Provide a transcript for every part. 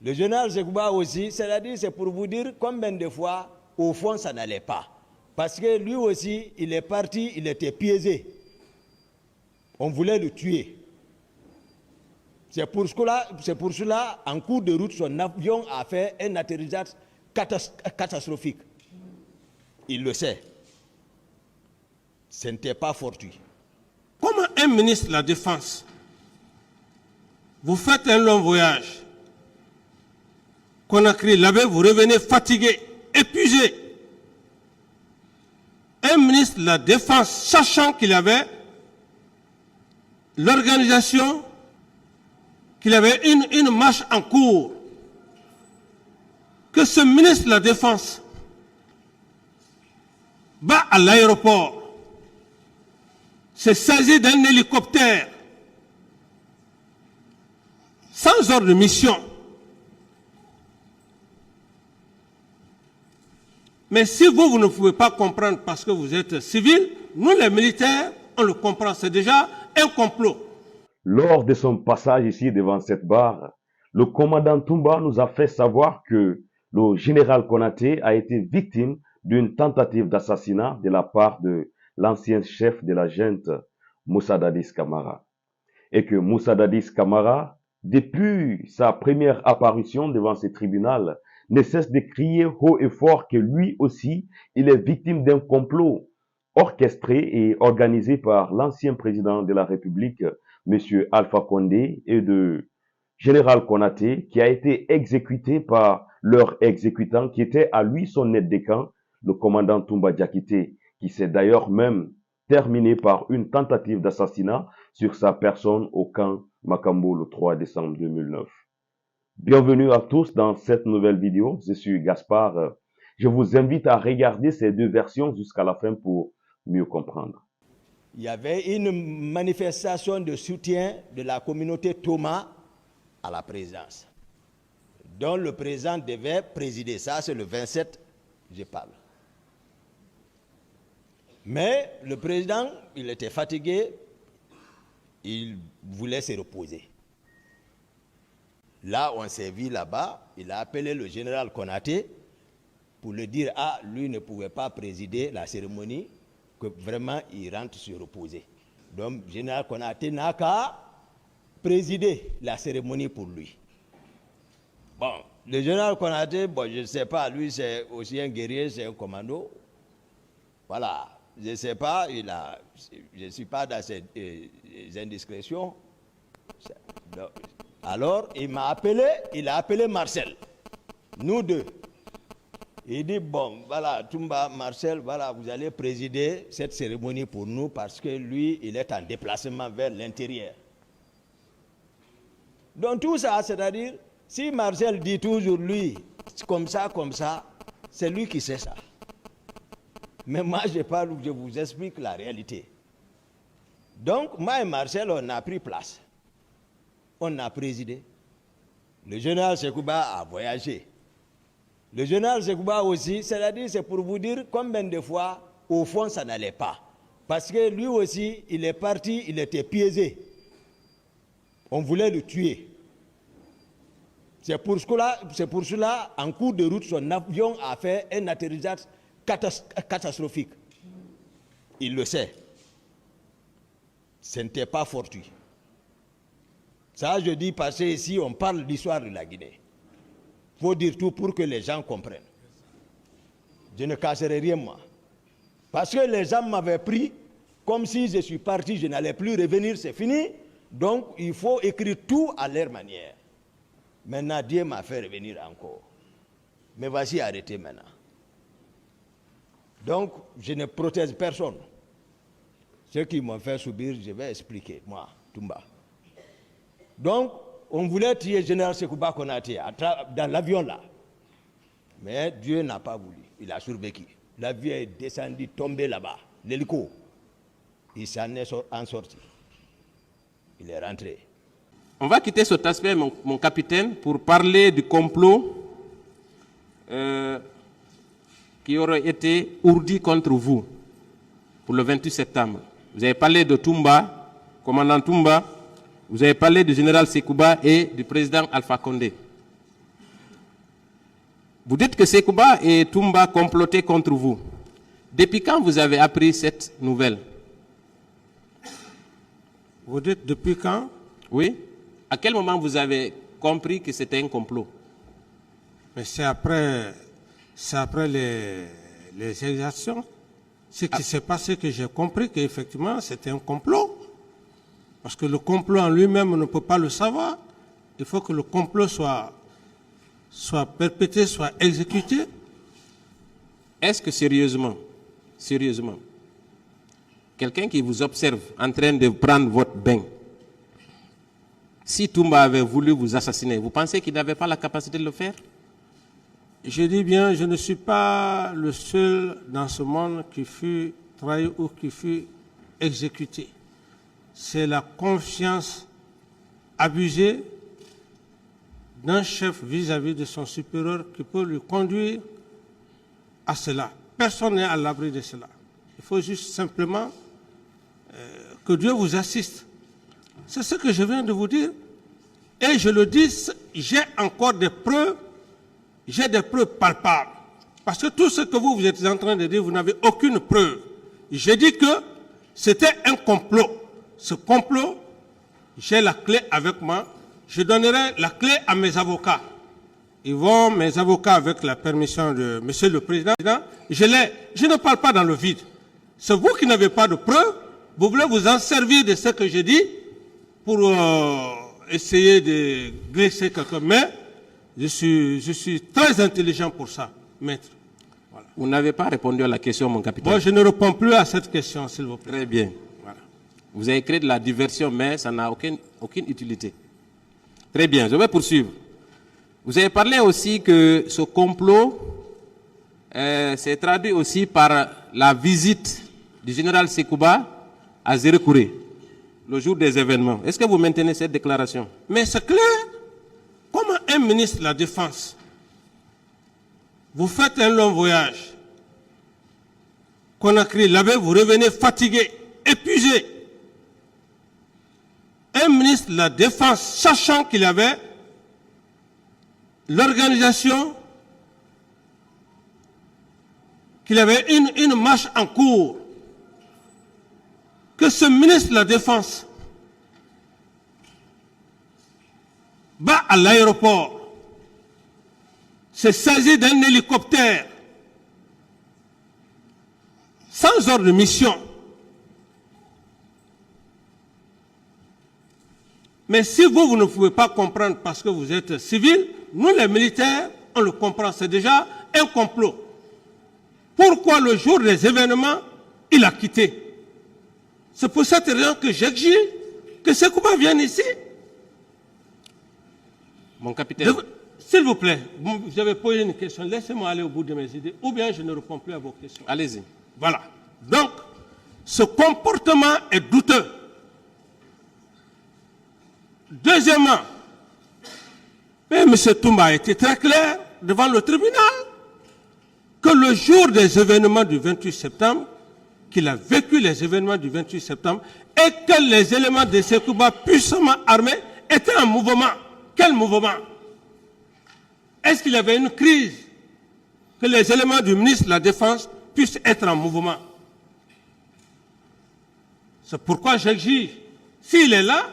Le général Sekouba aussi, c'est-à-dire, c'est pour vous dire combien de fois, au fond, ça n'allait pas. Parce que lui aussi, il est parti, il était piégé. On voulait le tuer. C'est pour cela, en cours de route, son avion a fait un atterrissage catastrophique. Il le sait. Ce n'était pas fortuit. Comme un ministre de la Défense, vous faites un long voyage. Conakry, là-bas, vous revenez fatigué, épuisé. Un ministre de la Défense, sachant qu'il avait l'organisation, qu'il avait une marche en cours, que ce ministre de la Défense va à l'aéroport, se saisit d'un hélicoptère, sans ordre de mission. Mais si vous ne pouvez pas comprendre parce que vous êtes civil, nous les militaires, on le comprend, c'est déjà un complot. Lors de son passage ici devant cette barre, le commandant Toumba nous a fait savoir que le général Konaté a été victime d'une tentative d'assassinat de la part de l'ancien chef de la junte, Moussa Dadis Camara. Et que Moussa Dadis Camara, depuis sa première apparition devant ce tribunal, ne cesse de crier haut et fort que lui aussi, il est victime d'un complot orchestré et organisé par l'ancien président de la République, M. Alpha Condé, et de Général Konaté, qui a été exécuté par leur exécutant, qui était à lui son aide de camp, le commandant Toumba Diakité, qui s'est d'ailleurs même terminé par une tentative d'assassinat sur sa personne au camp Makambo le 3 décembre 2009. Bienvenue à tous dans cette nouvelle vidéo. Je suis Gaspard. Je vous invite à regarder ces deux versions jusqu'à la fin pour mieux comprendre. Il y avait une manifestation de soutien de la communauté Thomas à la présidence, dont le président devait présider. Ça, c'est le 27, je parle. Mais le président, il était fatigué, il voulait se reposer. Là, on s'est vu là-bas, il a appelé le général Konaté pour lui dire, ah, lui ne pouvait pas présider la cérémonie, que vraiment il rentre se reposer. Donc, le général Konaté n'a qu'à présider la cérémonie pour lui. Bon, le général Konaté, bon, je ne sais pas, lui c'est aussi un guerrier, c'est un commando. Voilà, je ne sais pas, je ne suis pas dans ces indiscrétions. Donc, alors, il a appelé Marcel, nous deux. Il dit, bon, voilà, Toumba, Marcel, voilà, vous allez présider cette cérémonie pour nous parce que lui, il est en déplacement vers l'intérieur. Donc tout ça, c'est-à-dire, si Marcel dit toujours lui, comme ça, c'est lui qui sait ça. Mais moi, je vous explique la réalité. Donc, moi et Marcel, on a pris place. On a présidé. Le général Sekouba a voyagé. Le général Sekouba aussi, c'est-à-dire, c'est pour vous dire combien de fois, au fond, ça n'allait pas. Parce que lui aussi, il est parti, il était piégé. On voulait le tuer. C'est pour cela, en cours de route, son avion a fait un atterrissage catastrophique. Il le sait. Ce n'était pas fortuit. Ça, je dis parce que ici, on parle de l'histoire de la Guinée. Il faut dire tout pour que les gens comprennent. Je ne casserai rien, moi. Parce que les gens m'avaient pris comme si je suis parti, je n'allais plus revenir, c'est fini. Donc, il faut écrire tout à leur manière. Maintenant, Dieu m'a fait revenir encore. Mais voici arrêté maintenant. Donc, je ne protège personne. Ceux qui m'ont fait subir, je vais expliquer, moi, Toumba. Donc, on voulait tuer le général Sekouba Konaté dans l'avion là. Mais Dieu n'a pas voulu. Il a survécu. L'avion est descendu, tombé là-bas. L'hélico. Il s'en est sorti. Il est rentré. On va quitter cet aspect, mon capitaine, pour parler du complot qui aurait été ourdi contre vous pour le 28 septembre. Vous avez parlé de Toumba, commandant Toumba, vous avez parlé du général Sekouba et du président Alpha Condé. Vous dites que Sekouba et Toumba complotaient contre vous. Depuis quand vous avez appris cette nouvelle? Vous dites depuis quand? Oui. À quel moment vous avez compris que c'était un complot? Mais c'est après les exactions. Ce qui s'est passé que j'ai compris qu'effectivement c'était un complot. Parce que le complot en lui-même ne peut pas le savoir. Il faut que le complot soit perpétré, soit exécuté. Est-ce que sérieusement, quelqu'un qui vous observe en train de prendre votre bain, si Toumba avait voulu vous assassiner, vous pensez qu'il n'avait pas la capacité de le faire? Je dis bien, je ne suis pas le seul dans ce monde qui fut trahi ou qui fut exécuté. C'est la confiance abusée d'un chef vis-à-vis de son supérieur qui peut lui conduire à cela. Personne n'est à l'abri de cela. Il faut juste simplement que Dieu vous assiste. C'est ce que je viens de vous dire. Et je le dis, j'ai encore des preuves, j'ai des preuves palpables. Parce que tout ce que vous êtes en train de dire, vous n'avez aucune preuve. J'ai dit que c'était un complot. Ce complot, j'ai la clé avec moi. Je donnerai la clé à mes avocats. Ils vont, mes avocats, avec la permission de Monsieur le Président, je ne parle pas dans le vide. C'est vous qui n'avez pas de preuves. Vous voulez vous en servir de ce que je dis pour essayer de glisser quelqu'un. Mais je suis très intelligent pour ça, maître. Voilà. Vous n'avez pas répondu à la question, mon capitaine. Moi, je ne réponds plus à cette question, s'il vous plaît. Très bien. Voilà. Vous avez créé de la diversion, mais ça n'a aucune utilité. Très bien, je vais poursuivre. Vous avez parlé aussi que ce complot s'est traduit aussi par la visite du général Sekouba à Zérekouré, le jour des événements. Est-ce que vous maintenez cette déclaration? Mais c'est clair. Comment un ministre de la Défense, vous faites un long voyage, Conakry, là-bas, vous revenez fatigué, épuisé. Un ministre de la Défense, sachant qu'il avait l'organisation, qu'il avait une marche en cours, que ce ministre de la Défense va à l'aéroport, se saisit d'un hélicoptère, sans ordre de mission. Mais si vous ne pouvez pas comprendre parce que vous êtes civil, nous les militaires, on le comprend, c'est déjà un complot. Pourquoi le jour des événements, il a quitté? C'est pour cette raison que j'exige que Sekouba vienne ici. Mon capitaine. S'il vous plaît, vous avez posé une question, laissez-moi aller au bout de mes idées, ou bien je ne réponds plus à vos questions. Allez-y. Voilà. Donc, ce comportement est douteux. Deuxièmement, M. Toumba a été très clair devant le tribunal que le jour des événements du 28 septembre, qu'il a vécu les événements du 28 septembre et que les éléments de Sekouba puissamment armés étaient en mouvement. Quel mouvement? Est-ce qu'il y avait une crise que les éléments du ministre de la Défense puissent être en mouvement? C'est pourquoi j'exige, s'il est là,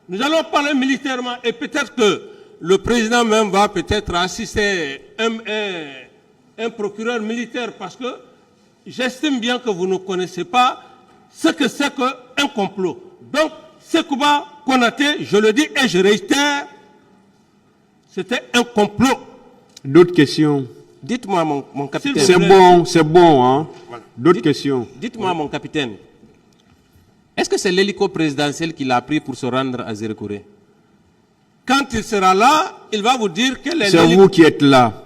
nous allons parler militairement et peut-être que le président même va peut-être assister un procureur militaire parce que j'estime bien que vous ne connaissez pas ce que c'est qu'un complot. Donc, Sekouba Konaté, je le dis et je réitère, c'était un complot. D'autres questions? Dites-moi, mon capitaine. C'est bon, hein? Voilà. D'autres questions? Dites-moi, mon capitaine. Est-ce que c'est l'hélico présidentiel qu'il a pris pour se rendre à Zérekouré? Quand il sera là, il va vous dire que les... C'est vous qui êtes là.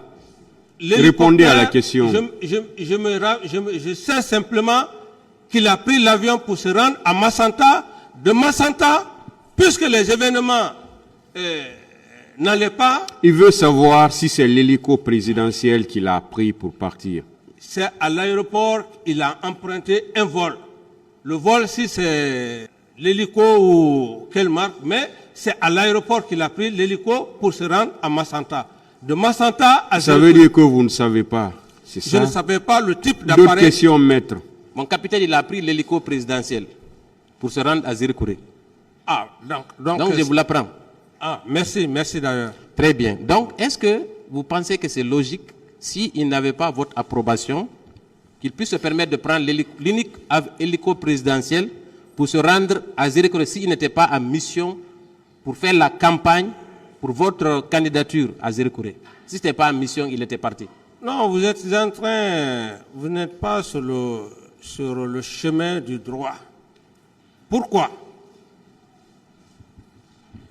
Répondez à la question. Je sais simplement qu'il a pris l'avion pour se rendre à Massanta. De Massanta, puisque les événements n'allaient pas... Il veut savoir si c'est l'hélico présidentiel qu'il a pris pour partir. C'est à l'aéroport qu'il a emprunté un vol. Le vol, si c'est l'hélico ou quelle marque, mais c'est à l'aéroport qu'il a pris l'hélico pour se rendre à Massanta. De Massanta à Ça veut dire que vous ne savez pas. C'est je ça. ne savais pas le type D'autres d'appareil. questions, maître. Mon capitaine, il a pris l'hélico présidentiel pour se rendre à Zirikouré. Ah, donc Donc je vous l'apprends. ah, merci d'ailleurs. Très bien. Donc, est-ce que vous pensez que c'est logique, s'il n'avait pas votre approbation, qu'il puisse se permettre de prendre l'unique hélico présidentiel pour se rendre à Zirikouré s'il n'était pas en mission pour faire la campagne pour votre candidature à Zirikouré? Si ce n'était pas en mission, il était parti. Non, vous êtes en train, vous n'êtes pas sur le chemin du droit. Pourquoi?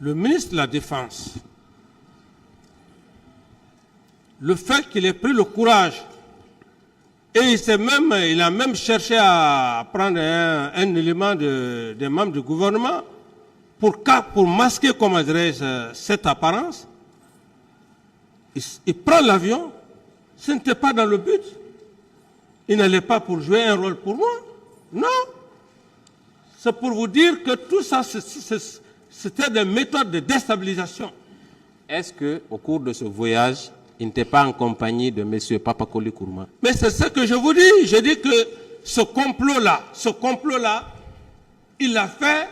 Le ministre de la Défense, le fait qu'il ait pris le courage, et il a même cherché à prendre un élément des membres du gouvernement pour masquer, comment dirais-je, cette apparence. Il prend l'avion, ce n'était pas dans le but. Il n'allait pas pour jouer un rôle pour moi. Non. C'est pour vous dire que tout ça, c'était des méthodes de déstabilisation. Est-ce qu'au cours de ce voyage, il n'était pas en compagnie de M. Papakoli Kourma? Mais c'est ce que je vous dis. Je dis que ce complot-là, il l'a fait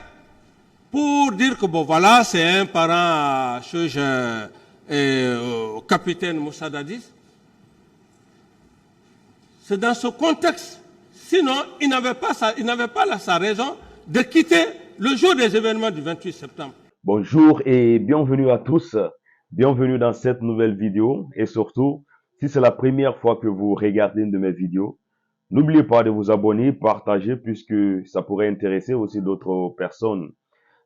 pour dire que bon voilà, c'est un parent au capitaine Moussa Dadis. C'est dans ce contexte. Sinon, il n'avait pas sa raison de quitter le jour des événements du 28 septembre. Bonjour et bienvenue à tous. Bienvenue dans cette nouvelle vidéo. Et surtout, si c'est la première fois que vous regardez une de mes vidéos, n'oubliez pas de vous abonner, partager puisque ça pourrait intéresser aussi d'autres personnes.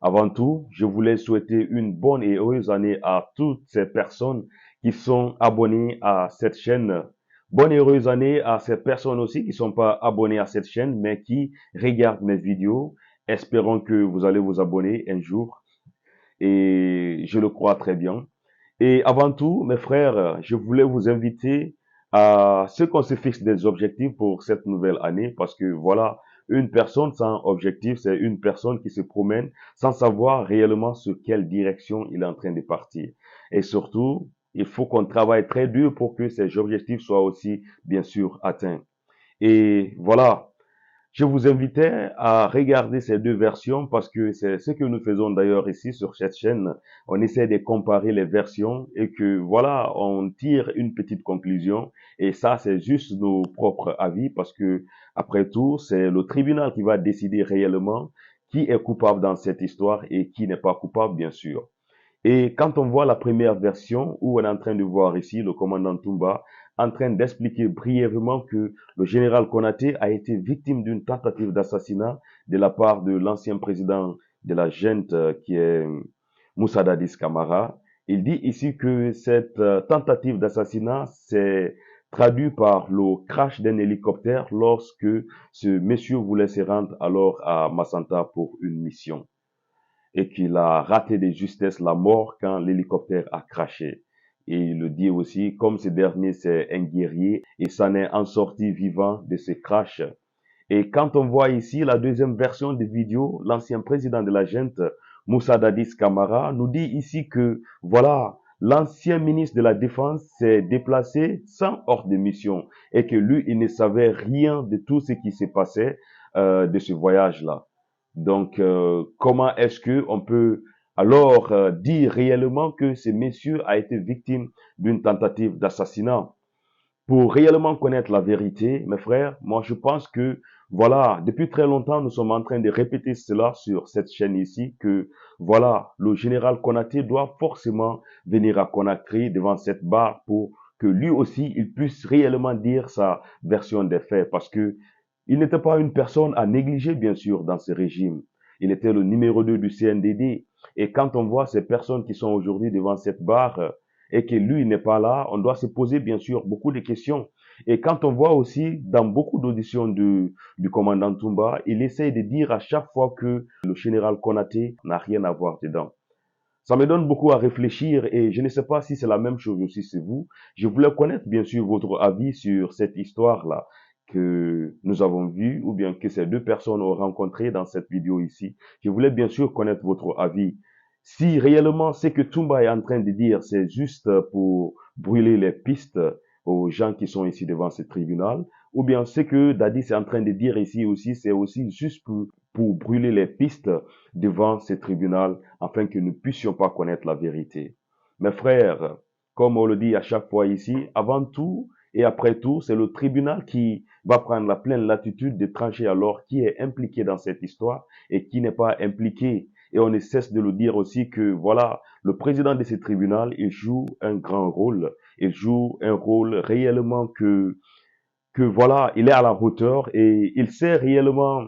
Avant tout, je voulais souhaiter une bonne et heureuse année à toutes ces personnes qui sont abonnées à cette chaîne. Bonne et heureuse année à ces personnes aussi qui ne sont pas abonnées à cette chaîne, mais qui regardent mes vidéos. Espérons que vous allez vous abonner un jour. Et je le crois très bien. Et avant tout, mes frères, je voulais vous inviter à ce qu'on se fixe des objectifs pour cette nouvelle année, parce que voilà, une personne sans objectif, c'est une personne qui se promène sans savoir réellement sur quelle direction il est en train de partir. Et surtout, il faut qu'on travaille très dur pour que ces objectifs soient aussi, bien sûr, atteints. Et voilà. Je vous invitais à regarder ces deux versions parce que c'est ce que nous faisons d'ailleurs ici sur cette chaîne. On essaie de comparer les versions et que voilà, on tire une petite conclusion et ça c'est juste nos propres avis parce que après tout, c'est le tribunal qui va décider réellement qui est coupable dans cette histoire et qui n'est pas coupable bien sûr. Et quand on voit la première version où on est en train de voir ici le commandant Toumba en train d'expliquer brièvement que le général Konaté a été victime d'une tentative d'assassinat de la part de l'ancien président de la junte qui est Moussa Dadis Camara. Il dit ici que cette tentative d'assassinat s'est traduite par le crash d'un hélicoptère lorsque ce monsieur voulait se rendre alors à Massanta pour une mission et qu'il a raté de justesse la mort quand l'hélicoptère a crashé. Et il le dit aussi, comme ce dernier c'est un guerrier et s'en est en sorti vivant de ce crash. Et quand on voit ici la deuxième version de vidéo, l'ancien président de la junte, Moussa Dadis Camara, nous dit ici que voilà, l'ancien ministre de la Défense s'est déplacé sans ordre de mission et que lui, il ne savait rien de tout ce qui s'est passé de ce voyage-là. Donc, comment est-ce que on peut alors dire réellement que ce monsieur a été victime d'une tentative d'assassinat? Pour réellement connaître la vérité, mes frères, moi je pense que voilà, depuis très longtemps, nous sommes en train de répéter cela sur cette chaîne ici, que voilà, le général Konaté doit forcément venir à Conakry devant cette barre pour que lui aussi, il puisse réellement dire sa version des faits, parce que il n'était pas une personne à négliger, bien sûr, dans ce régime. Il était le numéro 2 du CNDD. Et quand on voit ces personnes qui sont aujourd'hui devant cette barre et que lui n'est pas là, on doit se poser, bien sûr, beaucoup de questions. Et quand on voit aussi dans beaucoup d'auditions du commandant Toumba, il essaye de dire à chaque fois que le général Konaté n'a rien à voir dedans. Ça me donne beaucoup à réfléchir et je ne sais pas si c'est la même chose aussi c'est vous. Je voulais connaître, bien sûr, votre avis sur cette histoire-là que nous avons vue ou bien que ces deux personnes ont rencontré dans cette vidéo ici. Je voulais bien sûr connaître votre avis. Si réellement ce que Toumba est en train de dire, c'est juste pour brûler les pistes aux gens qui sont ici devant ce tribunal, ou bien ce que Dadis est en train de dire ici aussi, c'est aussi juste pour brûler les pistes devant ce tribunal afin que nous puissions pas connaître la vérité. Mes frères, comme on le dit à chaque fois ici, avant tout et après tout, c'est le tribunal qui va prendre la pleine latitude de trancher alors qui est impliqué dans cette histoire et qui n'est pas impliqué. Et on ne cesse de le dire aussi que voilà, le président de ce tribunal, il joue un grand rôle. Il joue un rôle réellement que voilà, il est à la hauteur et il sait réellement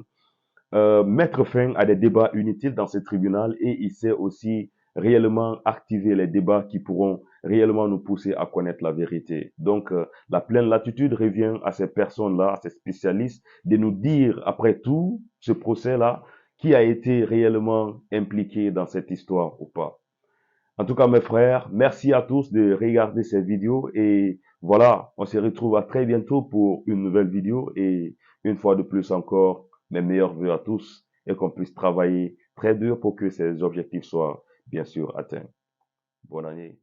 mettre fin à des débats inutiles dans ce tribunal et il sait aussi réellement activer les débats qui pourront réellement nous pousser à connaître la vérité. Donc, la pleine latitude revient à ces personnes-là, à ces spécialistes, de nous dire, après tout, ce procès-là, qui a été réellement impliqué dans cette histoire ou pas. En tout cas, mes frères, merci à tous de regarder ces vidéos et voilà, on se retrouve à très bientôt pour une nouvelle vidéo et une fois de plus encore, mes meilleurs vœux à tous et qu'on puisse travailler très dur pour que ces objectifs soient bien sûr atteints. Bonne année.